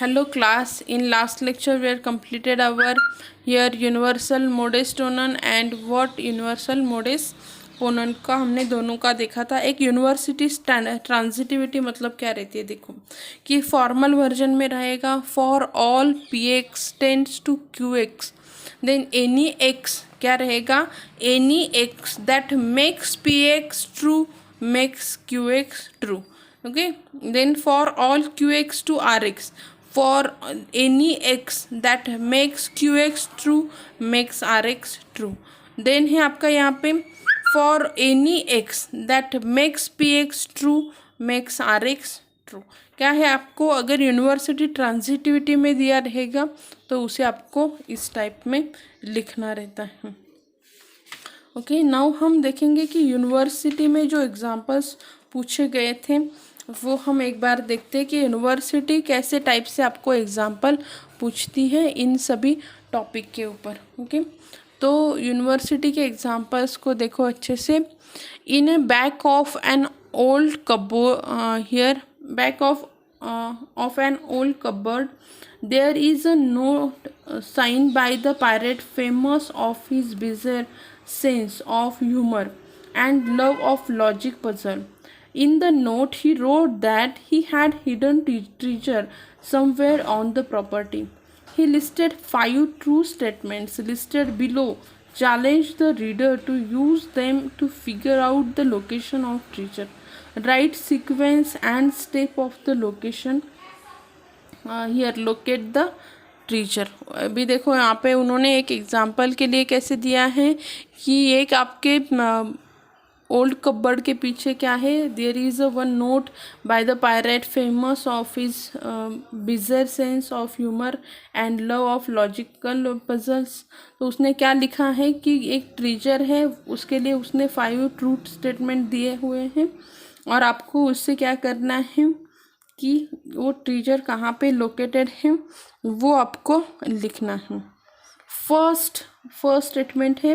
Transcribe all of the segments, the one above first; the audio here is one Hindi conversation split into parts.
Hello class, in last lecture we have completed our here universal modus ponens and what universal modus ponens का हमने दोनों का देखा था। एक यूनिवर्सिटी ट्रांजिटिविटी मतलब क्या रहती है, देखो कि फॉर्मल वर्जन में रहेगा for all P X tends to Q X, then any X क्या रहेगा, any X that makes P X true makes Q X true. Okay, then for all qx to rx, for any x that makes qx true makes rx true। then है आपका यहाँ पे for any x that makes px true makes rx true। क्या है आपको अगर यूनिवर्सिटी ट्रांजिटिविटी में दिया रहेगा तो उसे आपको इस टाइप में लिखना रहता है। ओके, नाउ हम देखेंगे कि यूनिवर्सिटी में जो एग्जांपल्स पूछे गए थे वो हम एक बार देखते हैं कि यूनिवर्सिटी कैसे टाइप से आपको एग्जांपल पूछती है इन सभी टॉपिक के ऊपर। ओके, तो यूनिवर्सिटी के एग्जांपल्स को देखो अच्छे से। In a back of an old cupboard, here back of an old cupboard there is a note signed by the pirate famous of his bizarre sense of humor and love of logic puzzle. In the note he wrote that he had hidden treasure somewhere on the property. He listed 5 true statements listed below, challenged the reader to use them to figure out the location of treasure. Write sequence and step of the location, here locate the treasure. अभी देखो यहाँ पे उन्होंने एक एग्जांपल के लिए कैसे दिया है कि एक आपके ओल्ड कबर्ड के पीछे क्या है, there is a one note by the pirate famous of his bizarre sense of humour and love of logical puzzles. तो उसने क्या लिखा है कि एक ट्रीजर है, उसके लिए उसने 5 ट्रूथ स्टेटमेंट दिए हुए हैं और आपको उससे क्या करना है कि वो ट्रीजर कहाँ पे लोकेटेड है वो आपको लिखना है। फर्स्ट स्टेटमेंट है,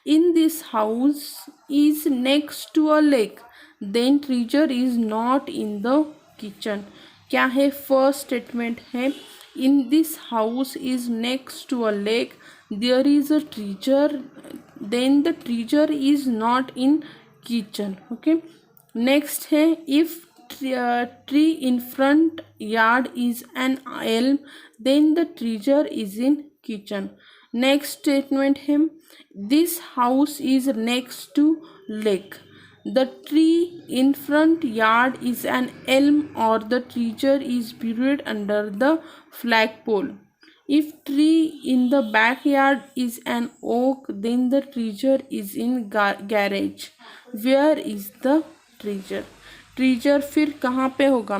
in this house is next to a lake then treasure is not in the kitchen. क्या है, फर्स्ट स्टेटमेंट है in this house is next to a lake there is a treasure then the treasure is not in kitchen. Okay, next है, if tree in front yard is an elm then the treasure is in kitchen। next statement है, this house is next to lake, the tree in front yard is an elm or the treasure is buried under the flagpole। if tree in the backyard is an oak then the treasure is in garage। where is the treasure? Treasure फिर कहाँ पे होगा।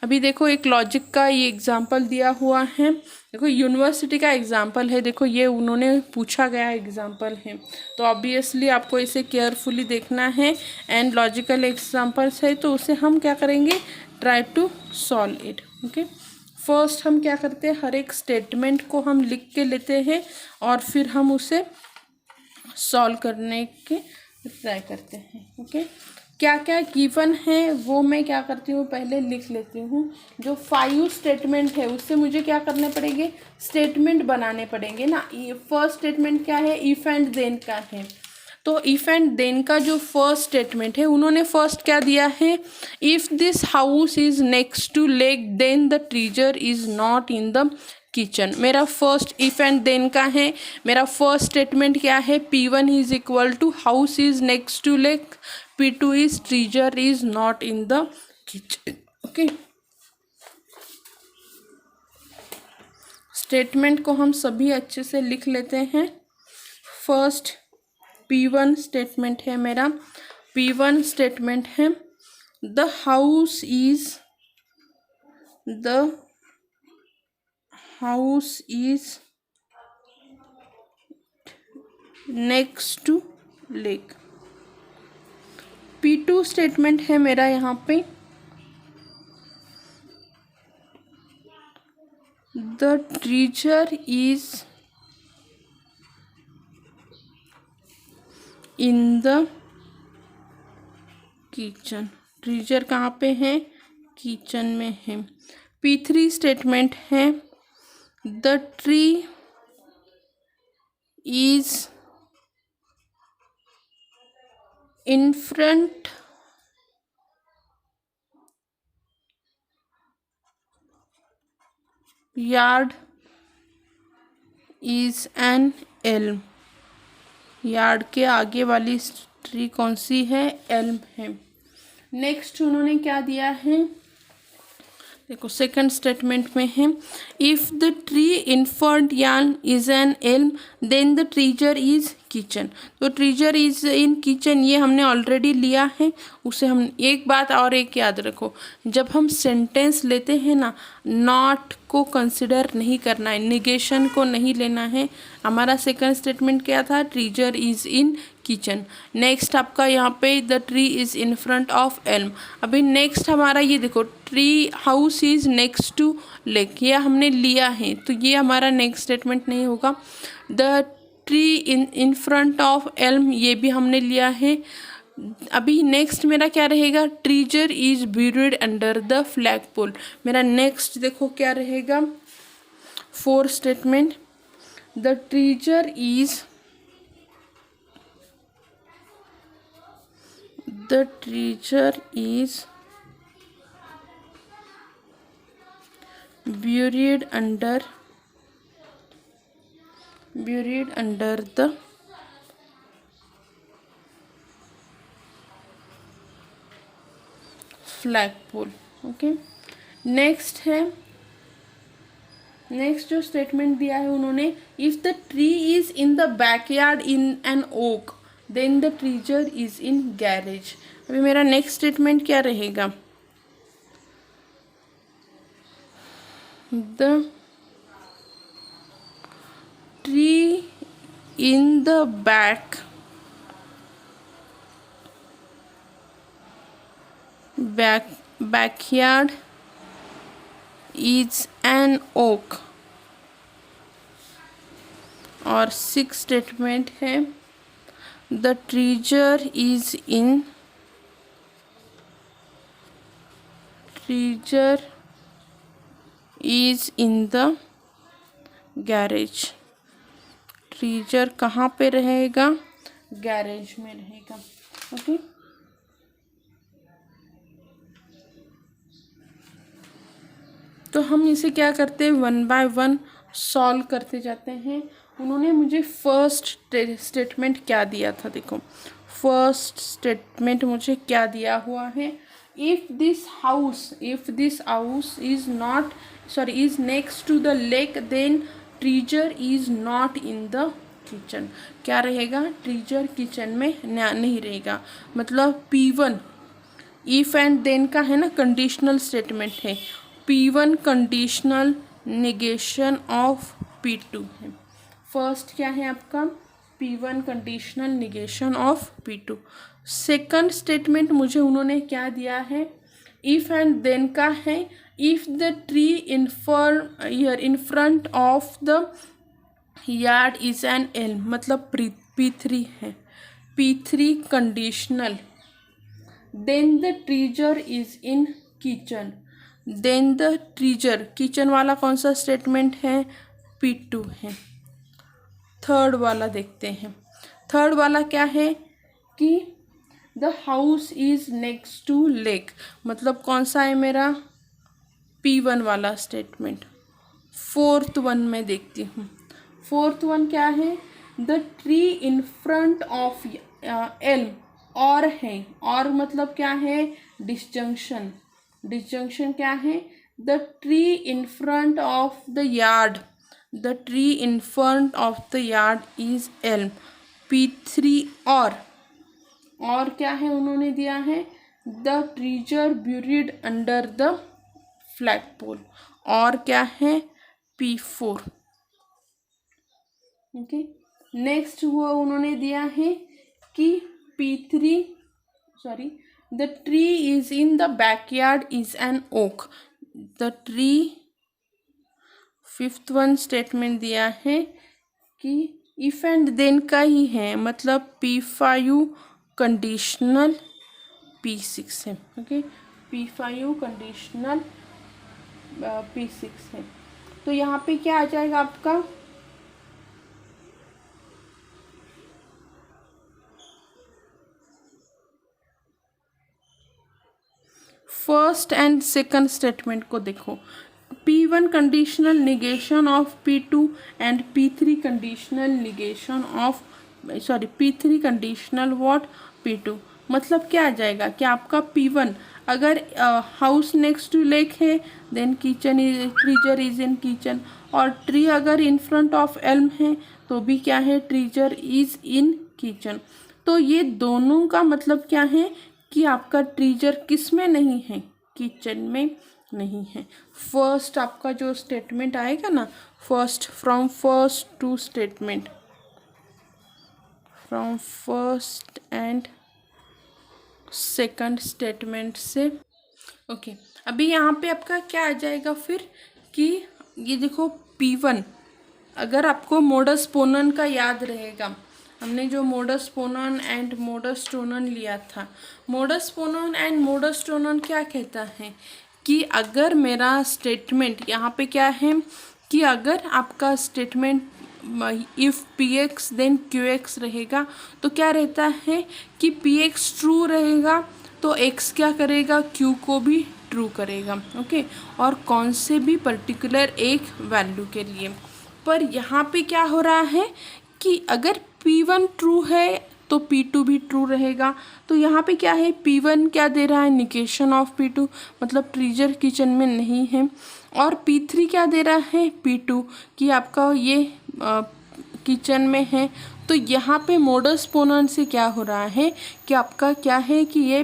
अभी देखो एक लॉजिक का ये एग्जांपल दिया हुआ है, देखो यूनिवर्सिटी का एग्जांपल है, देखो ये उन्होंने पूछा गया एग्जांपल है तो ऑब्वियसली आपको इसे केयरफुली देखना है एंड लॉजिकल एग्जांपल्स है तो उसे हम क्या करेंगे, try to solve it. Okay, first हम क्या करते हैं, हर एक स्टेटमेंट को हम लिख के लेते हैं और फिर हम उसे सॉल्व करने के ट्राई करते हैं। ओके, क्या क्या गिवन है वो मैं क्या करती हूँ, पहले लिख लेती हूँ। जो 5 स्टेटमेंट है उससे मुझे क्या करने पड़ेंगे, स्टेटमेंट बनाने पड़ेंगे ना। फर्स्ट स्टेटमेंट क्या है, इफ़ एंड देन का है, तो इफ़ एंड देन का जो फर्स्ट स्टेटमेंट है उन्होंने फर्स्ट क्या दिया है, if this house is next to lake then the treasure is not in the kitchen. मेरा फर्स्ट इफ एंड देन का है, मेरा फर्स्ट स्टेटमेंट क्या है, P1 is equal to house is next to lake, P2 is treasure is not in the kitchen. Okay, statement को हम सभी अच्छे से लिख लेते हैं। फर्स्ट P1 स्टेटमेंट है मेरा, P1 स्टेटमेंट है the house is next to lake। P2 statement है मेरा यहाँ पे the treasure is in the kitchen. Treasure कहाँ पे है, किचन में है। P3 स्टेटमेंट है the tree is in front yard is an Elm. Yard के आगे वाली ट्री कौन सी है? एल्म है। नेक्स्ट उन्होंने क्या दिया है, देखो सेकंड स्टेटमेंट में है if the tree in front yard is an elm then the treasure is kitchen. तो ट्रीजर इज इन किचन ये हमने ऑलरेडी लिया है, उसे हम एक बात और एक याद रखो, जब हम सेंटेंस लेते हैं ना, नॉट को कंसिडर नहीं करना है, निगेशन को नहीं लेना है। हमारा सेकंड स्टेटमेंट क्या था? Treasure is in kitchen. Next आपका यहाँ पे the tree is in front of elm. अभी नेक्स्ट हमारा ये देखो tree house is next to lake, ये हमने लिया है तो ये हमारा नेक्स्ट स्टेटमेंट नहीं होगा। The tree in front of Elm ये भी हमने लिया है। अभी नेक्स्ट मेरा क्या रहेगा? Treasure is buried under the flagpole. मेरा नेक्स्ट देखो क्या रहेगा? Fourth statement the treasure is buried under the flagpole। Okay, next है, नेक्स्ट जो स्टेटमेंट दिया है उन्होंने if the tree is in the backyard in an oak then the treasure is in garage. अभी मेरा नेक्स्ट स्टेटमेंट क्या रहेगा? The tree in the backyard is an oak। और सिक्स स्टेटमेंट है the treasure is in the garage. Treasure कहाँ पे रहेगा? गैरेज में रहेगा। ओके, तो हम इसे क्या करते हैं, वन बाय वन सॉल्व करते जाते हैं। उन्होंने मुझे फर्स्ट स्टेटमेंट क्या दिया था, देखो फर्स्ट स्टेटमेंट मुझे क्या दिया हुआ है, if this house is next to the lake then treasure is not in the kitchen. क्या रहेगा? ट्रीजर किचन में नहीं रहेगा। मतलब P1 इफ एंड देन का है ना, कंडीशनल स्टेटमेंट है। P1 conditional negation of P2 है। फर्स्ट क्या है आपका? P1 conditional negation of P2। Second statement मुझे उन्होंने क्या दिया है? इफ एंड देन का है if the tree in front of the yard is an elm. मतलब P3 है। P3 conditional then the treasure is in kitchen. Then the treasure, kitchen वाला कौन सा स्टेटमेंट है? P2 है। थर्ड वाला देखते हैं। थर्ड वाला क्या है कि the house is next to lake. मतलब कौन सा है मेरा? P1 वाला स्टेटमेंट। फोर्थ वन में देखती हूँ। फोर्थ वन क्या है? The tree in front of Elm और है, और मतलब क्या है? डिसजंक्शन। डिसजंक्शन क्या है? The tree in front of the yard is Elm. P3 और क्या है उन्होंने दिया है? The treasure buried under the flagpole. और क्या है? P4। ओके, नेक्स्ट हुआ उन्होंने दिया है कि the tree is in the backyard is an oak. The tree, fifth one statement दिया है कि इफ एंड देन का ही है, मतलब P5 कंडीशनल P6 है। ओके, P5 कंडीशनल P6 है। तो यहाँ पे क्या आ जाएगा आपका, फर्स्ट एंड सेकंड स्टेटमेंट को देखो। P1 conditional negation of P2 and P3 conditional negation of, sorry P3 conditional what, P2। मतलब क्या आ जाएगा कि आपका P1 अगर हाउस नेक्स्ट टू लेक है then kitchen is, treasure is in kitchen, और ट्री अगर इन फ्रंट ऑफ एल्म है तो भी क्या है, ट्रीजर इज इन किचन। तो ये दोनों का मतलब क्या है कि आपका ट्रीजर किस में नहीं है, किचन में नहीं है। फर्स्ट आपका जो स्टेटमेंट आएगा ना, first, from first to statement, from first and second statement से, ओके। अभी यहाँ पे आपका क्या आ जाएगा फिर कि ये देखो P1, अगर आपको मोडस पोनन का याद रहेगा, हमने जो मोडस पोनन एंड मोडस टोनन लिया था, मोडस पोनन एंड मोडस टोनन क्या कहता है कि अगर मेरा स्टेटमेंट यहाँ पे क्या है कि अगर आपका statement if Px then Qx रहेगा तो क्या रहता है कि Px ट्रू रहेगा तो x क्या करेगा, Q को भी ट्रू करेगा, ओके। और कौन से भी पर्टिकुलर एक वैल्यू के लिए। पर यहाँ पे क्या हो रहा है कि अगर P1 ट्रू है तो P2 भी ट्रू रहेगा। तो यहाँ पे क्या है, P1 क्या दे रहा है, निगेशन ऑफ P2, मतलब ट्रीजर किचन में नहीं है। और P3 क्या दे रहा है, P2 कि आपका ये किचन में है। तो यहाँ पे मोडस पोनन से क्या हो रहा है कि आपका क्या है कि ये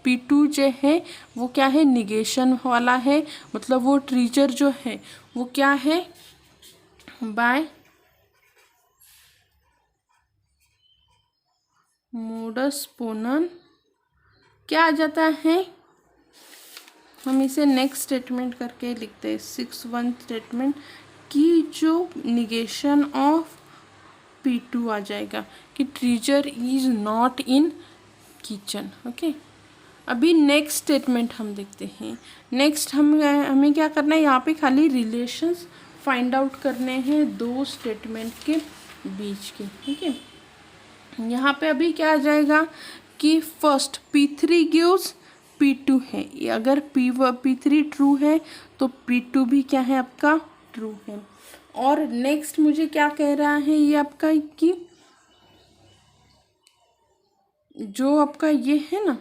P2 जो है वो क्या है, निगेशन वाला है, मतलब वो ट्रीजर जो है वो क्या है, बाय मोडस पोनन क्या आ जाता है। हम इसे नेक्स्ट स्टेटमेंट करके लिखते हैं, 6(1) स्टेटमेंट की जो निगेशन ऑफ P2 आ जाएगा कि treasure is not in kitchen, okay. अभी नेक्स्ट स्टेटमेंट हम देखते हैं। नेक्स्ट हमें क्या करना है, यहाँ पे खाली रिलेशंस फाइंड आउट करने हैं दो स्टेटमेंट के बीच के, ठीक है। यहाँ पे अभी क्या आ जाएगा कि फर्स्ट P3 गिव्स P2 है, अगर P3 ट्रू है तो P2 भी क्या है आपका, ट्रू है। और नेक्स्ट मुझे क्या कह रहा है ये आपका कि जो आपका ये है ना,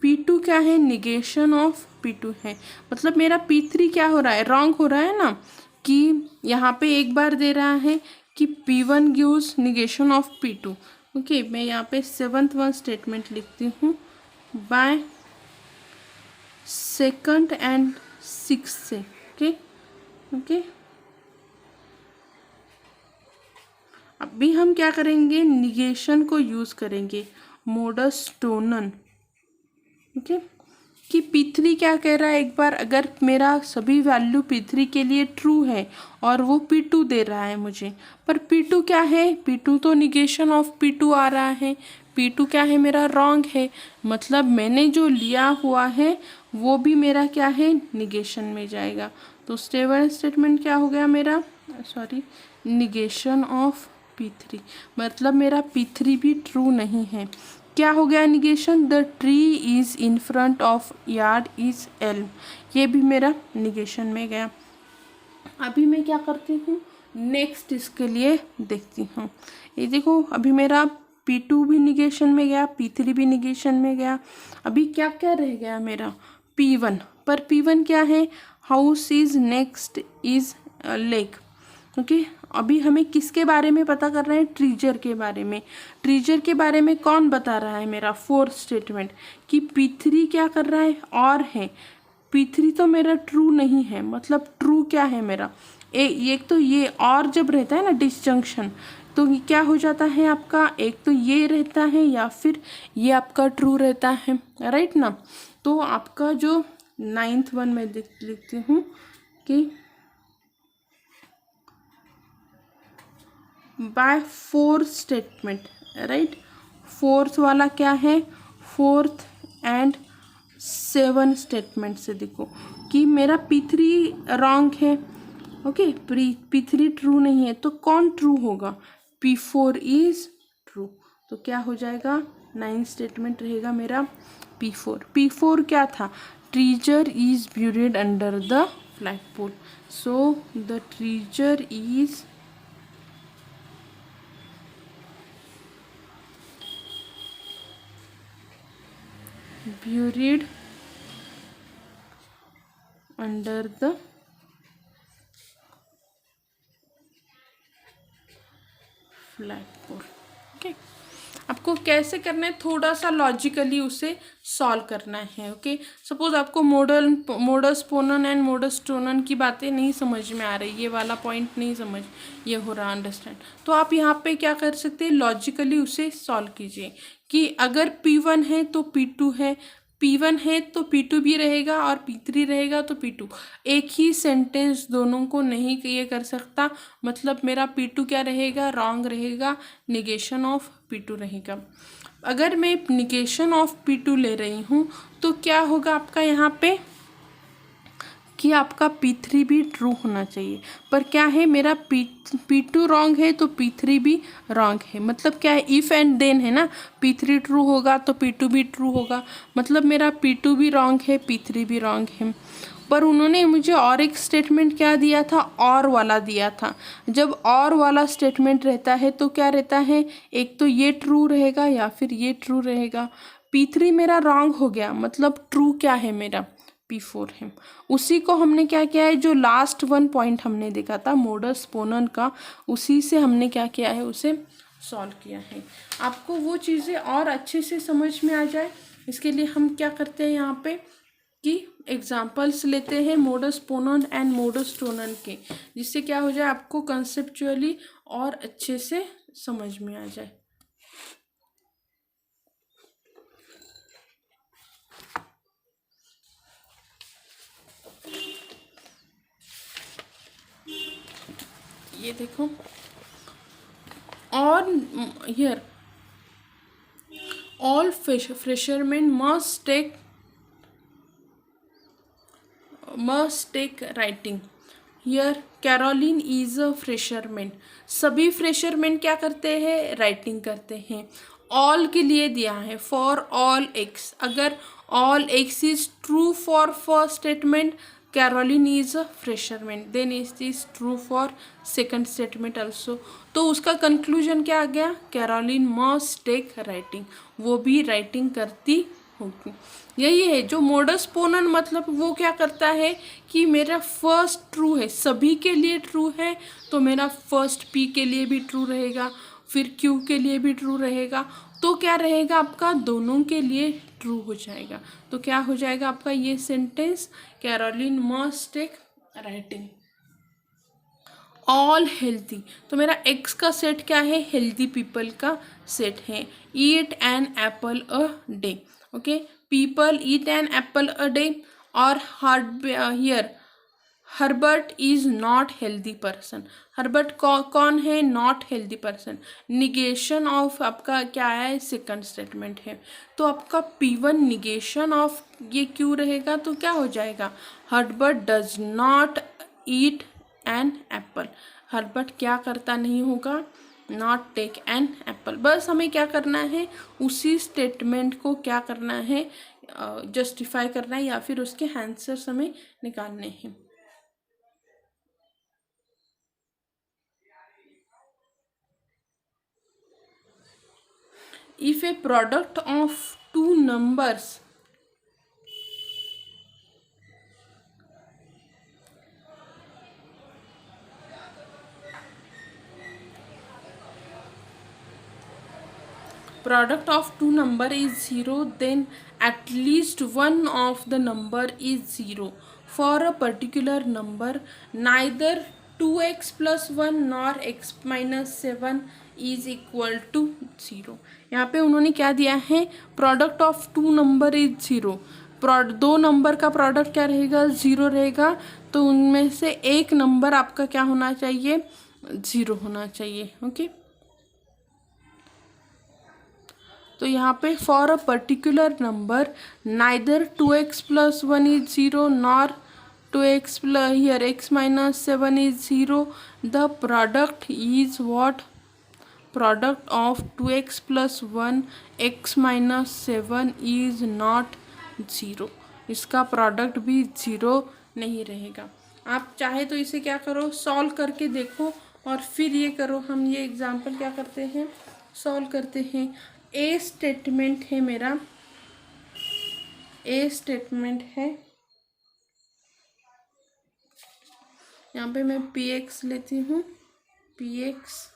P2 क्या है, निगेशन ऑफ P2 है। मतलब मेरा P3 क्या हो रहा है, रॉन्ग हो रहा है ना, कि यहाँ पे एक बार दे रहा है कि P1 gives negation of P2, okay. मैं यहाँ पे 7(1) स्टेटमेंट लिखती हूँ, बाय सेकंड एंड 6 से, ओके ओके। अभी हम क्या करेंगे, निगेशन को यूज़ करेंगे, मोडस टोनन, ओके। कि P3 क्या कह रहा है, एक बार अगर मेरा सभी वैल्यू P3 के लिए ट्रू है और वो P2 दे रहा है मुझे, पर P2 क्या है, P2 तो निगेशन ऑफ P2 आ रहा है, P2 क्या है मेरा, रॉन्ग है। मतलब मैंने जो लिया हुआ है वो भी मेरा क्या है, निगेशन में जाएगा। तो स्टेटमेंट क्या हो गया मेरा, सॉरी, निगेशन ऑफ P3, मतलब मेरा P3 भी ट्रू नहीं है। क्या हो गया negation, the tree is in front of yard is Elm, ये भी मेरा निगेशन में गया। अभी मैं क्या करती हूँ, नेक्स्ट इसके लिए देखती हूँ। ये देखो अभी मेरा P2 भी निगेशन में गया, P3 भी निगेशन में गया। अभी क्या क्या रह गया मेरा, P1, पर P1 क्या है, house is next is lake, okay. अभी हमें किसके बारे में पता कर रहे हैं, ट्रीजर के बारे में। ट्रीजर के बारे में कौन बता रहा है, मेरा फोर्थ स्टेटमेंट कि P3 क्या कर रहा है, और है। P3 तो मेरा ट्रू नहीं है, मतलब ट्रू क्या है मेरा, एक तो ये और जब रहता है ना डिसजंक्शन, तो ये क्या हो जाता है आपका, एक तो ये रहता है या फिर ये आपका ट्रू रहता है, राइट ना। तो आपका जो 9th में लिखती हूँ कि by fourth statement, right. Fourth वाला क्या है, फोर्थ एंड 7 स्टेटमेंट से देखो कि मेरा P3 रॉन्ग है, ओके, P3 ट्रू नहीं है, तो कौन ट्रू होगा? P4 is true. तो क्या हो जाएगा? 9 स्टेटमेंट रहेगा मेरा P4। P4 क्या था? Treasure is buried under the flagpole. So the treasure is buried under the flagpole। Okay, आपको कैसे करना है, थोड़ा सा लॉजिकली उसे सॉल्व करना है। ओके, सपोज आपको मोडस पोनन एंड मोडस टोनन की बातें नहीं समझ में आ रही, ये वाला पॉइंट नहीं समझ ये हो रहा अंडरस्टैंड, तो आप यहाँ पे क्या कर सकते हैं, लॉजिकली उसे सॉल्व कीजिए कि अगर P1 है तो P2 है, P1 है तो P2 भी रहेगा और P3 रहेगा तो P2। एक ही सेंटेंस दोनों को नहीं ये कर सकता, मतलब मेरा P2 क्या रहेगा? रॉन्ग रहेगा, निगेशन ऑफ P2 रहेगा। अगर मैं निगेशन ऑफ P2 ले रही हूँ तो क्या होगा आपका यहाँ पे कि आपका P3 भी ट्रू होना चाहिए, पर क्या है मेरा P2 रॉन्ग है तो P3 भी रॉन्ग है। मतलब क्या है, इफ़ एंड देन है ना, P3 ट्रू होगा तो P2 भी ट्रू होगा, मतलब मेरा P2 भी रॉन्ग है, P3 भी रॉन्ग है। पर उन्होंने मुझे और एक स्टेटमेंट क्या दिया था? और वाला दिया था। जब और वाला स्टेटमेंट रहता है तो क्या रहता है, एक तो ये ट्रू रहेगा या फिर ये ट्रू रहेगा। P3 मेरा रॉन्ग हो गया, मतलब ट्रू क्या है मेरा? P4 है। उसी को हमने क्या किया है, जो लास्ट 1 पॉइंट हमने देखा था मोडस पोनन का, उसी से हमने क्या किया है, उसे सॉल्व किया है। आपको वो चीज़ें और अच्छे से समझ में आ जाए, इसके लिए हम क्या करते हैं यहाँ पे कि एग्जाम्पल्स लेते हैं मोडस पोनन एंड मोडस टोनन के, जिससे क्या हो जाए, आपको कंसेप्चुअली और अच्छे से समझ में आ जाए। ये देखो, और here all fishermen must take writing। Here Caroline is a freshman. सभी फ्रेशरमैन क्या करते हैं? राइटिंग करते हैं। ऑल के लिए दिया है, फॉर ऑल एक्स। अगर all x is true for first statement, Caroline is a freshman, then is true for second statement also. तो उसका कंक्लूजन क्या आ गया? कैरोलिन मस्ट टेक राइटिंग, वो भी राइटिंग करती होगी। यही है जो मोडस पोनन, मतलब वो क्या करता है कि मेरा फर्स्ट ट्रू है, सभी के लिए ट्रू है, तो मेरा फर्स्ट P के लिए भी ट्रू रहेगा, फिर Q के लिए भी ट्रू रहेगा, तो क्या रहेगा आपका? दोनों के लिए ट्रू हो जाएगा। तो क्या हो जाएगा आपका ये sentence? Caroline must take writing. All healthy, तो मेरा एक्स का सेट क्या है? हेल्थी पीपल का सेट है। Eat an apple a day. Okay, people eat an apple a day. और here Herbert is not healthy person. Herbert कौन है? Not healthy person. Negation of आपका क्या है? सेकंड स्टेटमेंट है। तो आपका P1 निगेशन ऑफ ये क्यों रहेगा? तो क्या हो जाएगा? Herbert does not eat an apple. Herbert क्या करता नहीं होगा? Not take an apple. बस हमें क्या करना है, उसी स्टेटमेंट को क्या करना है, जस्टिफाई करना है, या फिर उसके आंसर्स हमें निकालने हैं। If a product of two numbers is 0, then at least one of the number is 0 for a particular number, neither 2x plus 1 nor x minus 7 is equal to 0। यहाँ पे उन्होंने क्या दिया है? Product of two number is 0। दो नंबर का प्रोडक्ट क्या रहेगा? 0 रहेगा। तो उनमें से एक नंबर आपका क्या होना चाहिए? 0 होना चाहिए। ओके, तो यहाँ पे for a particular number neither 2x plus 1 is 0 nor 2x plus here x minus 7 is 0, the product is what? Product of 2x plus 1 x minus 7 is not 0। इसका प्रोडक्ट भी 0 नहीं रहेगा। आप चाहे तो इसे क्या करो, सॉल्व करके देखो और फिर ये करो। हम ये एग्जाम्पल क्या करते हैं, सॉल्व करते हैं। ए स्टेटमेंट है मेरा, ए स्टेटमेंट है, यहाँ पे मैं पी एक्स लेती हूँ, P X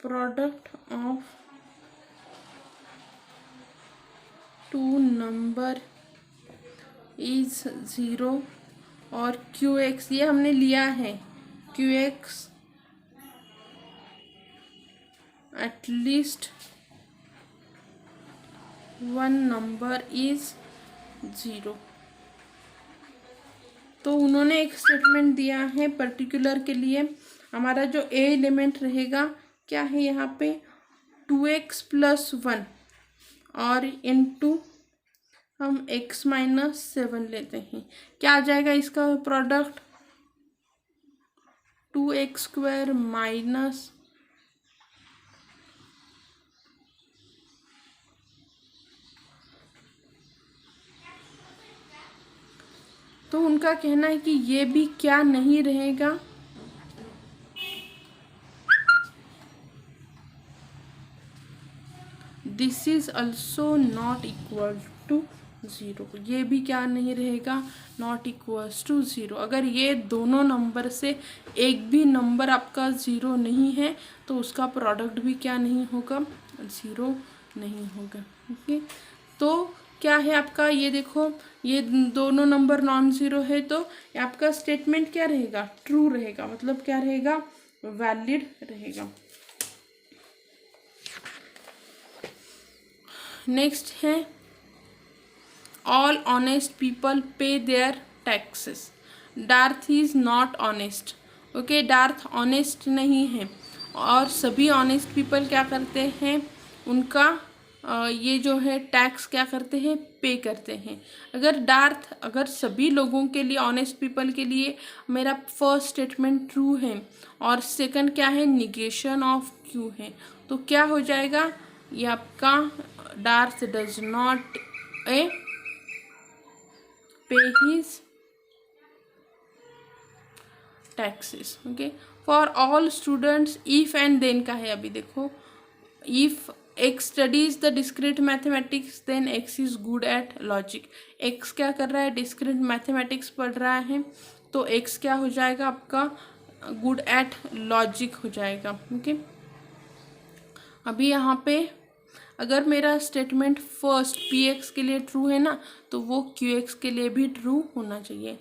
product of two number is 0 और क्यू एक्स ये हमने लिया है, Q X at least one number is 0। तो उन्होंने एक स्टेटमेंट दिया है पर्टिकुलर के लिए। हमारा जो ए एलिमेंट रहेगा क्या है यहाँ पे 2x plus 1 और इनटू हम x minus 7 लेते हैं। क्या आ जाएगा इसका प्रोडक्ट 2x स्क्वायर माइनस तो उनका कहना है कि ये भी क्या नहीं रहेगा, this is also not equal to 0। ये भी क्या नहीं रहेगा, नॉट इक्वल्स टू 0। अगर ये दोनों नंबर से एक भी नंबर आपका 0 नहीं है तो उसका प्रोडक्ट भी क्या नहीं होगा, 0 नहीं होगा। ओके, तो क्या है आपका, ये देखो ये दोनों नंबर नॉन ज़ीरो है तो आपका स्टेटमेंट क्या रहेगा, ट्रू रहेगा, मतलब क्या रहेगा, वैलिड रहेगा। नेक्स्ट है ऑल ऑनेस्ट पीपल पे their taxes, Darth is not honest. Okay, Darth honest नहीं है और सभी ऑनेस्ट पीपल क्या करते हैं, उनका ये जो है टैक्स क्या करते हैं, पे करते हैं। अगर सभी लोगों के लिए, ऑनेस्ट पीपल के लिए मेरा फर्स्ट स्टेटमेंट ट्रू है और सेकंड क्या है, निगेशन ऑफ क्यू है, तो क्या हो जाएगा, ये आपका Darth does not pay his taxes. Okay, for all students if and then का है। अभी देखो, if X studies the discrete mathematics then X is good at logic. X क्या कर रहा है, डिस्क्रीट मैथमेटिक्स पढ़ रहा है, तो एक्स क्या हो जाएगा आपका, गुड एट लॉजिक हो जाएगा। ओके, अभी यहाँ पे अगर मेरा स्टेटमेंट फर्स्ट पी एक्स के लिए ट्रू है ना, तो वो क्यू एक्स के लिए भी ट्रू होना चाहिए।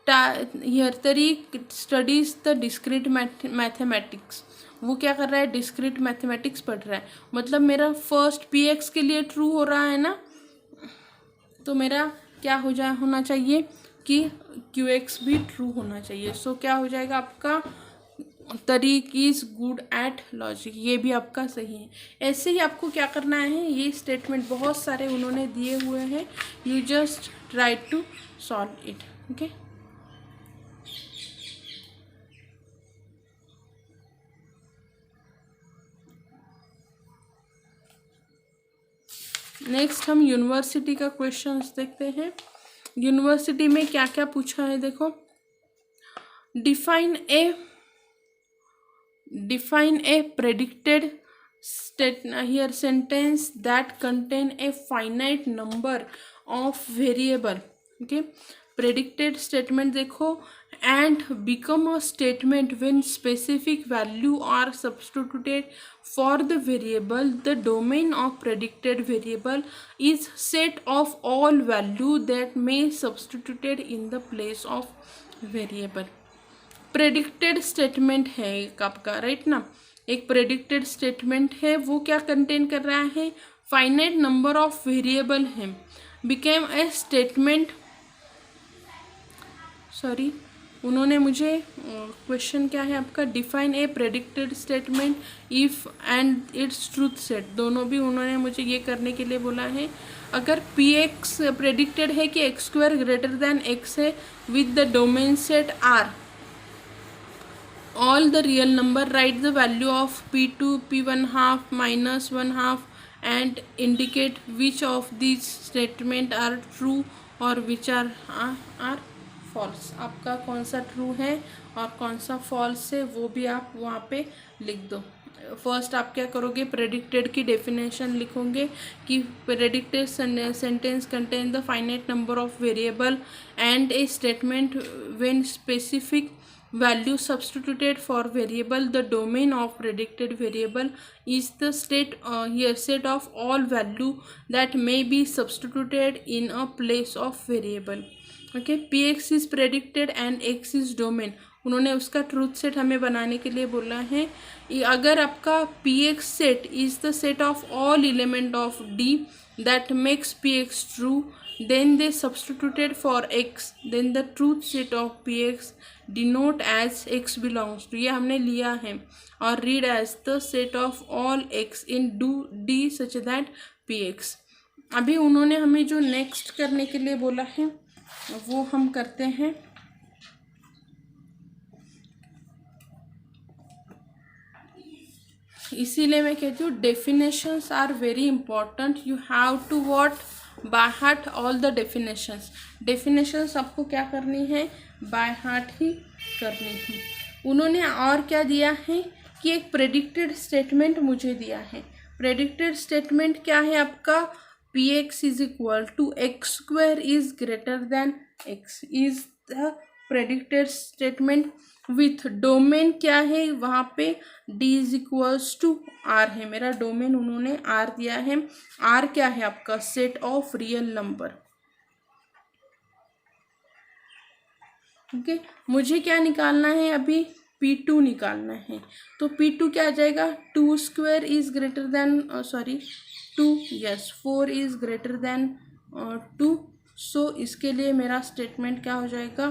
हियर तरीक स्टडीज द डिस्क्रीट मैथमेटिक्स, वो क्या कर रहा है, डिस्क्रीट मैथमेटिक्स पढ़ रहा है, मतलब मेरा फर्स्ट पी एक्स के लिए ट्रू हो रहा है ना, तो मेरा क्या होना चाहिए कि क्यू एक्स भी ट्रू होना चाहिए। सो क्या हो जाएगा आपका, तरीक इज गुड एट लॉजिक, ये भी आपका सही है। ऐसे ही आपको क्या करना है, ये स्टेटमेंट बहुत सारे उन्होंने दिए हुए हैं, you just try to solve it. Okay, next हम यूनिवर्सिटी का क्वेश्चंस देखते हैं। यूनिवर्सिटी में क्या क्या पूछा है, देखो, define a predicted here sentence that contain a finite number of variable। okay, predicted statement देखो, and become a statement when specific value are substituted for the variable, the domain of predicted variable is set of all value that may substituted in the place of variable। Predicted statement है एक आपका, राइट ना, एक प्रेडिक्टेड स्टेटमेंट है, वो क्या कंटेन कर रहा है, फाइनाइट नंबर ऑफ वेरिएबल है, बिकेम ए स्टेटमेंट, सॉरी उन्होंने मुझे क्वेश्चन क्या है आपका, define a predicted statement if and its truth set, दोनों भी उन्होंने मुझे ये करने के लिए बोला है। अगर पी एक्स प्रेडिक्टेड है कि x square greater than x है with the domain set R, all the real number, write the value of p2 p1 half minus 1 half and indicate which of these statement are true और which are false। आपका कौन सा ट्रू है और कौन सा फॉल्स है वो भी आप वहाँ पे लिख दो। फर्स्ट आप क्या करोगे, प्रेडिक्टेड की डेफिनेशन लिखोगे कि predicted sentence contain the finite number of variable and A statement when specific value substituted for variable, the domain of predicted variable is the set of all value that may be substituted in a place of variable। okay, px is predicted and x is domain, उन्होंने उसका ट्रूथ सेट हमें बनाने के लिए बोला है। अगर आपका px set is the set of all element of d that makes px true, then they substituted for x, then the truth set of px denote as x belongs to, ये हमने लिया है, और read as the set of all x in d such that px। अभी उन्होंने हमें जो नेक्स्ट करने के लिए बोला है वो हम करते हैं। इसीलिए मैं कहती हूँ definitions are very important, you have to what by heart all the definitions. Definitions आपको क्या करनी है, बाय हार्ट ही करनी है। उन्होंने और क्या दिया है कि एक प्रेडिक्टेड स्टेटमेंट मुझे दिया है। प्रेडिक्टेड स्टेटमेंट क्या है आपका, P X is equal to X square is greater than X is the predicted statement with domain क्या है वहाँ पे d is equals to R है, मेरा डोमेन उन्होंने आर दिया है। आर क्या है आपका, set of real number. Okay, मुझे क्या निकालना है अभी, p2 निकालना है। तो p2 क्या आ जाएगा, 2 square is greater then 2, yes 4 is greater then 2। सो इसके लिए मेरा स्टेटमेंट क्या हो जाएगा,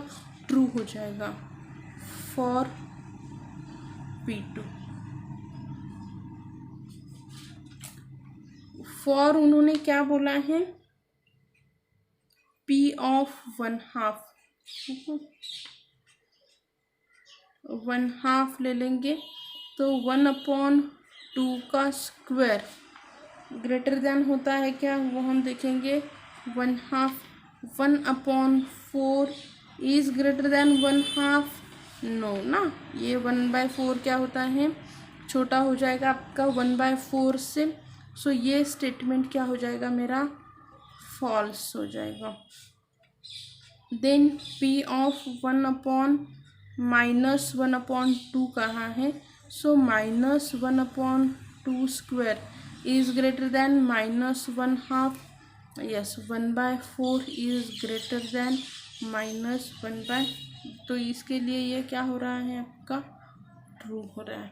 ट्रू हो जाएगा फॉर p2। फॉर उन्होंने क्या बोला है, p ऑफ 1/2, 1/2 ले लेंगे तो 1/2 का स्क्वायर ग्रेटर देन होता है क्या, वो हम देखेंगे 1/2। 1/4 इज ग्रेटर देन 1/2, नो ना, ये 1/4 क्या होता है, छोटा हो जाएगा आपका 1/4 से। सो ये स्टेटमेंट क्या हो जाएगा मेरा, फॉल्स हो जाएगा। देन p ऑफ 1/-1/2 कहाँ है, सो -1/2 square is greater then -1/2, yes 1/4 is greater then -1/, तो इसके लिए ये क्या हो रहा है आपका, ट्रू हो रहा है।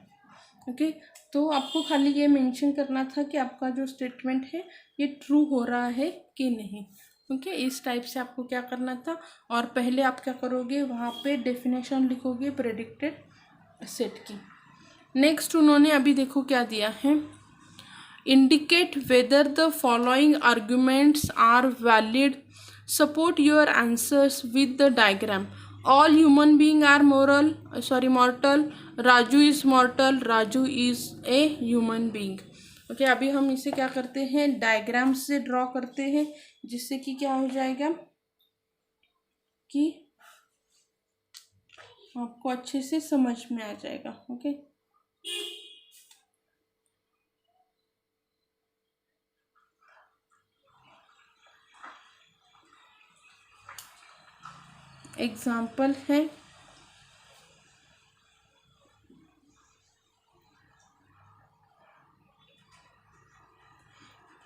ओके, तो आपको खाली ये मेंशन करना था कि आपका जो स्टेटमेंट है ये ट्रू हो रहा है कि नहीं। ओके, इस टाइप से आपको क्या करना था, और पहले आप क्या करोगे, वहाँ पे डेफिनेशन लिखोगे प्रेडिक्टेड सेट की। नेक्स्ट उन्होंने अभी देखो क्या दिया है, indicate whether the following arguments are valid, support your answers with the diagram। all human beings are mortal, Raju is mortal, Raju is a human being। Okay, अभी हम इसे क्या करते हैं, डायग्राम से ड्रॉ करते हैं, जिससे कि क्या हो जाएगा कि आपको अच्छे से समझ में आ जाएगा। ओके, एग्जाम्पल है,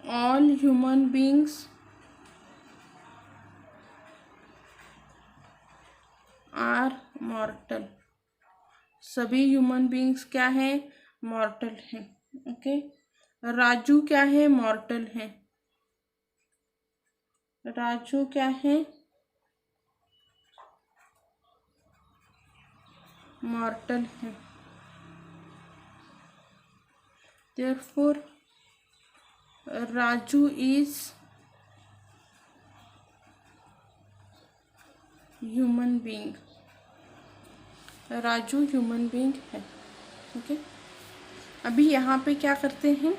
all human beings are mortal, सभी ह्यूमन बींग्स क्या है, मॉर्टल हैं। ओके, राजू क्या है, मॉर्टल है, राजू क्या है, मॉर्टल है। Therefore Raju is human being. Raju human being है। ओके, अभी यहाँ पे क्या करते हैं,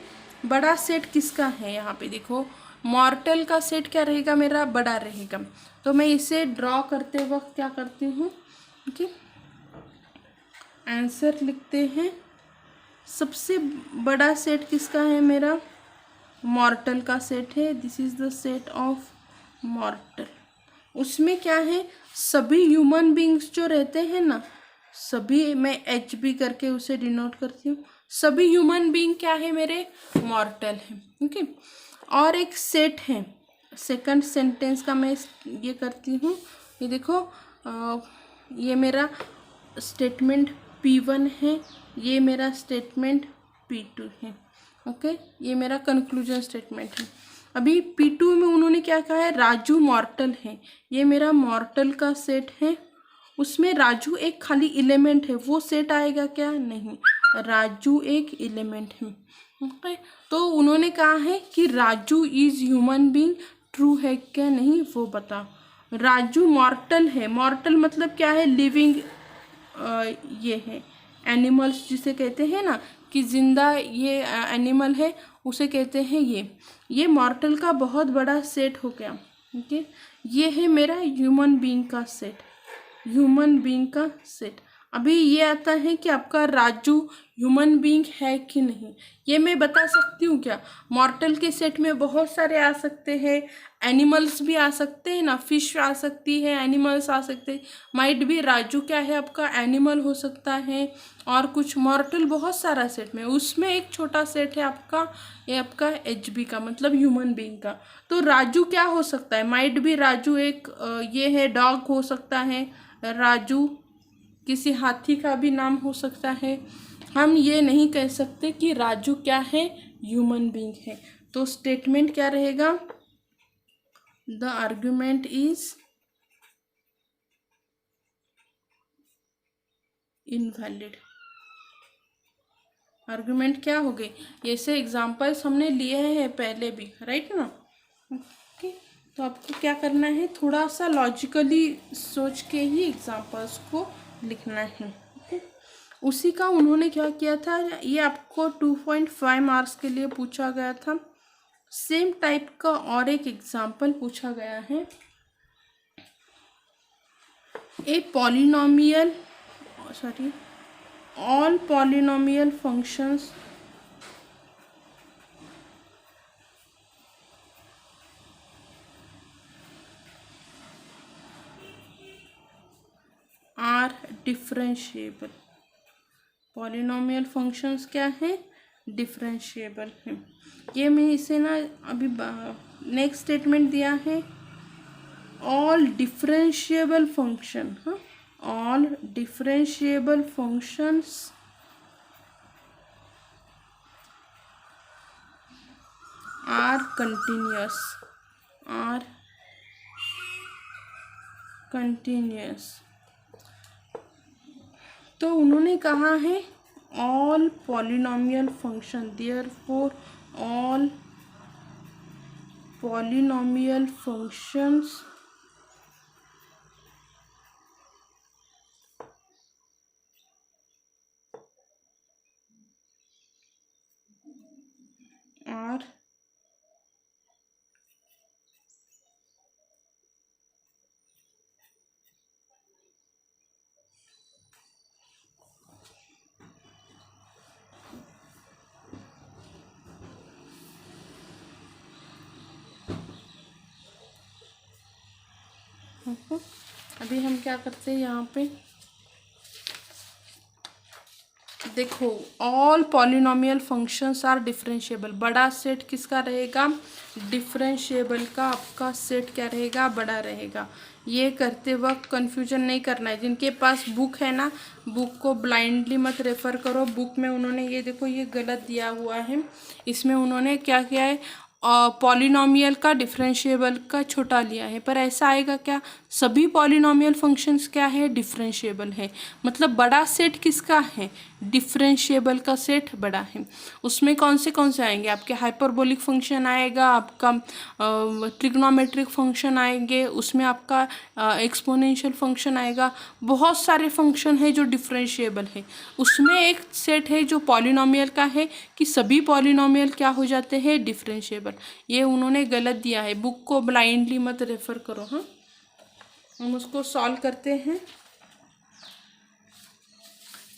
बड़ा सेट किसका है, यहाँ पे देखो मॉर्टल का सेट क्या रहेगा, मेरा बड़ा रहेगा। तो मैं इसे ड्रॉ करते वक्त क्या करती हूँ, ओके, आंसर लिखते हैं। सबसे बड़ा सेट किसका है, मेरा मॉर्टल का सेट है। This is the set of मॉर्टल। उसमें क्या है, सभी ह्यूमन बींग्स जो रहते हैं ना, सभी, मैं एच बी करके उसे डिनोट करती हूँ, सभी ह्यूमन बींग क्या है, मेरे मॉर्टल है। ओके, और एक सेट है, सेकंड सेंटेंस का मैं ये करती हूँ। ये देखो, ये मेरा स्टेटमेंट P1 है, ये मेरा स्टेटमेंट P2 है। ओके, ये मेरा कंक्लूजन स्टेटमेंट है। अभी P2 में उन्होंने क्या कहा है, राजू मॉर्टल है, ये मेरा मॉर्टल का सेट है। उसमें राजू एक खाली एलिमेंट है, वो सेट आएगा क्या, नहीं, राजू एक एलिमेंट है। ओके, तो उन्होंने कहा है कि Raju is human being, true है क्या, नहीं, वो बता। राजू मॉर्टल है, मॉर्टल मतलब क्या है, लिविंग, ये है एनिमल्स जिसे कहते हैं ना कि जिंदा ये एनिमल है, उसे कहते हैं ये मॉर्टल का बहुत बड़ा सेट हो गया। ओके, ये है मेरा ह्यूमन बीइंग का सेट, ह्यूमन बीइंग का सेट। अभी ये आता है कि आपका राजू ह्यूमन बीइंग है कि नहीं, ये मैं बता सकती हूँ क्या। मॉर्टल के सेट में बहुत सारे आ सकते हैं, एनिमल्स भी आ सकते हैं ना, फिश आ सकती है, एनिमल्स आ सकते हैं, माइट भी राजू क्या है आपका एनिमल हो सकता है, और कुछ मॉर्टल बहुत सारा सेट में, उसमें एक छोटा सेट है आपका, ये आपका एच बी का मतलब ह्यूमन बीइंग का। तो राजू क्या हो सकता है, माइट भी राजू एक ये है, डॉग हो सकता है, राजू किसी हाथी का भी नाम हो सकता है। हम ये नहीं कह सकते कि राजू क्या है, ह्यूमन बीइंग है। तो स्टेटमेंट क्या रहेगा, the argument is invalid. Argument क्या हो गई, ऐसे एग्जाम्पल्स हमने लिए हैं पहले भी, राइट ना। ओके, तो आपको क्या करना है, थोड़ा सा लॉजिकली सोच के ही एग्जाम्पल्स को लिखना है। ओके, उसी का उन्होंने क्या किया था, ये आपको 2.5 मार्क्स के लिए पूछा गया था। सेम टाइप का और एक एग्जाम्पल पूछा गया है। A polynomial, sorry, all polynomial functions are differentiable. Polynomial functions क्या है, डिफरेंशिएबल है। ये मैं इसे ना अभी नेक्स्ट स्टेटमेंट दिया है, ऑल डिफरेंशिएबल फंक्शन, हाँ, all differentiable functions are continuous, are continuous. तो उन्होंने कहा है all polynomial function, therefore all polynomial functions are अभी हम क्या करते हैं यहाँ पे, देखो all polynomial functions are differentiable, बड़ा सेट किसका रहेगा, डिफरेंशिएबल का आपका सेट क्या रहेगा, बड़ा रहेगा। ये करते वक्त कंफ्यूजन नहीं करना है। जिनके पास बुक है ना, बुक को ब्लाइंडली मत रेफर करो। बुक में उन्होंने ये देखो, ये गलत दिया हुआ है, इसमें उन्होंने क्या किया है, पॉलिनोमियल का डिफरेंशिएबल का छोटा लिया है, पर ऐसा आएगा क्या, सभी पॉलिनोमियल फंक्शंस क्या है, डिफरेंशिएबल है। मतलब बड़ा सेट किसका है, डिफरेंशिएबल का सेट बड़ा है। उसमें कौन से आएंगे, आपके हाइपरबोलिक फंक्शन आएगा, आपका ट्रिग्नोमेट्रिक फंक्शन आएंगे, उसमें आपका एक्सपोनेंशियल फंक्शन आएगा, बहुत सारे फंक्शन है जो डिफरेंशिएबल है। उसमें एक सेट है जो पॉलिनोमियल का है कि सभी पॉलिनोमियल क्या हो जाते हैं, डिफरेंशिएबल। ये उन्होंने गलत दिया है, बुक को ब्लाइंडली मत रेफर करो। हाँ, हम उसको सॉल्व करते हैं।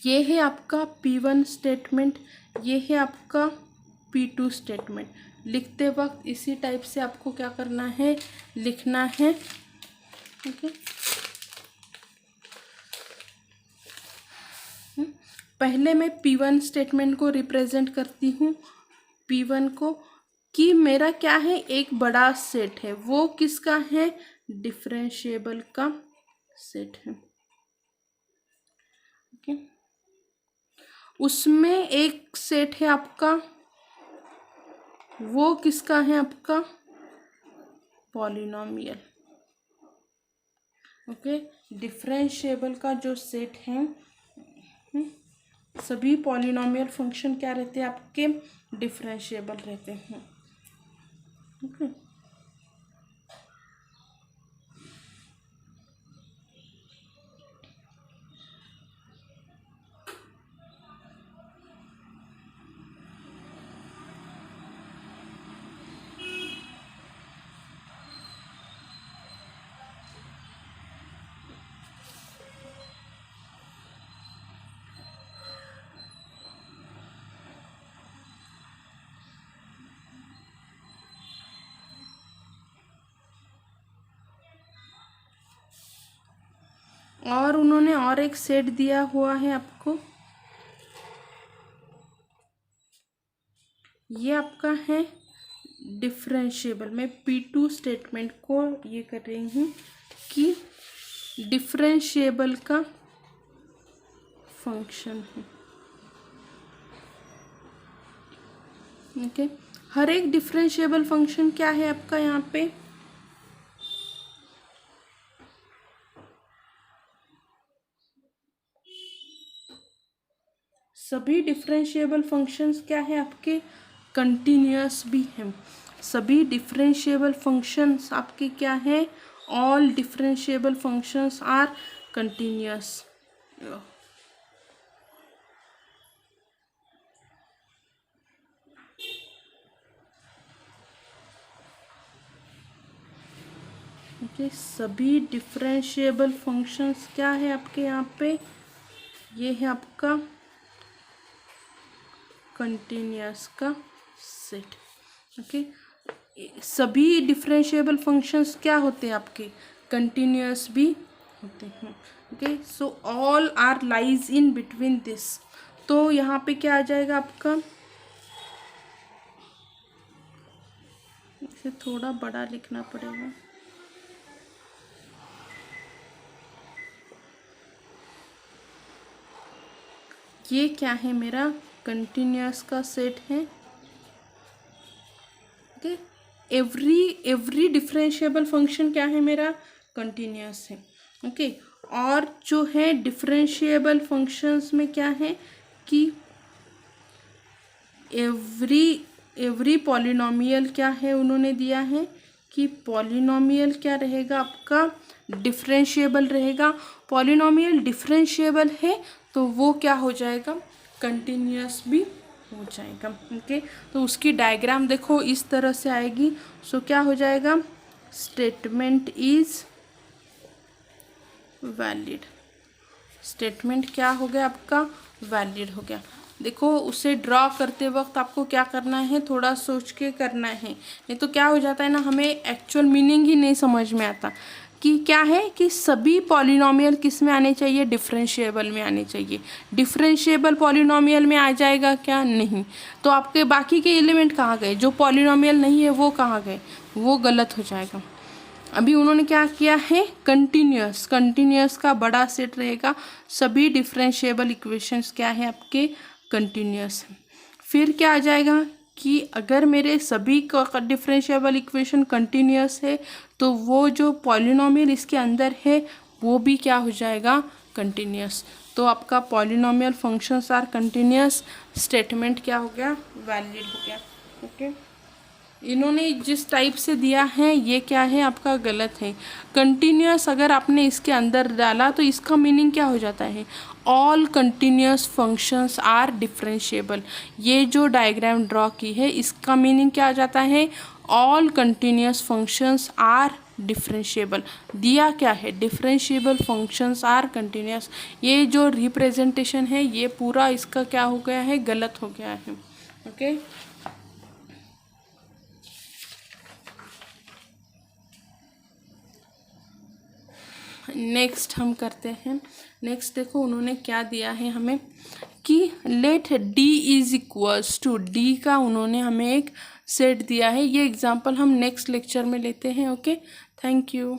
ये है आपका P1 स्टेटमेंट, ये है आपका P2 स्टेटमेंट। लिखते वक्त इसी टाइप से आपको क्या करना है, लिखना है। ठीक है, पहले मैं P1 स्टेटमेंट को रिप्रेजेंट करती हूँ, P1 को, कि मेरा क्या है, एक बड़ा सेट है, वो किसका है, डिफरेंशिएबल का सेट है। ओके, उसमें एक सेट है आपका, वो किसका है, आपका पॉलिनोमियल। ओके, डिफरेंशिएबल का जो सेट है, सभी पॉलिनोमियल फंक्शन क्या रहते हैं, आपके डिफरेंशिएबल रहते हैं। ओके, और उन्होंने और एक सेट दिया हुआ है आपको, ये आपका है डिफरेंशिएबल। मैं P2 स्टेटमेंट को ये कर रही हूँ कि डिफरेंशिएबल का फंक्शन है। ओके, हर एक डिफरेंशिएबल फंक्शन क्या है आपका, यहाँ पे सभी डिफरेंशिएबल फंक्शंस क्या है आपके, कंटिन्यूअस भी हैं। सभी डिफरेंशिएबल फंक्शंस आपके क्या है, all differentiable functions are continuous. Okay, सभी डिफरेंशिएबल फंक्शंस क्या है आपके यहाँ पे, ये है आपका कंटिन्यूअस का सेट। ओके, सभी डिफरेंशिएबल फंक्शंस क्या होते हैं आपके, कंटिन्यूअस भी होते हैं। Okay, so all are lies in between this. तो यहाँ पे क्या आ जाएगा आपका, इसे थोड़ा बड़ा लिखना पड़ेगा। ये क्या है, मेरा कंटिन्यूअस का सेट है। ओके, एवरी डिफरेंशिएबल फंक्शन क्या है, मेरा कंटिन्यूअस है। ओके, और जो है डिफरेंशिएबल फंक्शंस में क्या है कि एवरी पॉलिनोमियल क्या है, उन्होंने दिया है कि पॉलिनोमियल क्या रहेगा आपका, डिफरेंशिएबल रहेगा। पॉलिनोमियल डिफरेंशिएबल है तो वो क्या हो जाएगा, कंटिन्यूअस भी हो जाएगा। ओके, तो उसकी डायग्राम देखो इस तरह से आएगी। सो क्या हो जाएगा, स्टेटमेंट इज वैलिड। स्टेटमेंट क्या हो गया आपका, वैलिड हो गया। देखो उसे ड्रॉ करते वक्त आपको क्या करना है, थोड़ा सोच के करना है, नहीं तो क्या हो जाता है ना, हमें एक्चुअल मीनिंग ही नहीं समझ में आता कि क्या है कि सभी पॉलिनोमियल किस में आने चाहिए, डिफरेंशिएबल में आने चाहिए। डिफरेंशिएबल पॉलिनोमियल में आ जाएगा क्या, नहीं, तो आपके बाकी के एलिमेंट कहाँ गए, जो पॉलिनोमियल नहीं है वो कहाँ गए, वो गलत हो जाएगा। अभी उन्होंने क्या किया है, कंटिन्यूअस, कंटिन्यूअस का बड़ा सेट रहेगा, सभी डिफरेंशिएबल इक्वेशंस क्या है आपके, कंटिन्यूअस है। फिर क्या आ जाएगा कि अगर मेरे सभी का डिफरेंशिएबल इक्वेशन कंटिन्यूस है तो वो जो पॉलिनोमियल इसके अंदर है वो भी क्या हो जाएगा, कंटिन्यूस। तो आपका polynomial functions are continuous statement क्या हो गया, वैलिड हो गया। ओके, इन्होंने जिस टाइप से दिया है ये क्या है आपका गलत है। कंटिन्यूस अगर आपने इसके अंदर डाला तो इसका मीनिंग क्या हो जाता है, all continuous functions are differentiable. ये जो डायग्राम ड्रॉ की है इसका मीनिंग क्या आ जाता है, all continuous functions are differentiable. दिया क्या है, डिफरेंशिएबल फंक्शंस आर कंटिन्यूस। ये जो रिप्रेजेंटेशन है ये पूरा इसका क्या हो गया है, गलत हो गया है। ओके, नेक्स्ट हम करते हैं। नेक्स्ट देखो उन्होंने क्या दिया है हमें कि let D is equals to D का उन्होंने हमें एक सेट दिया है। ये एग्जांपल हम नेक्स्ट लेक्चर में लेते हैं। Okay, thank you.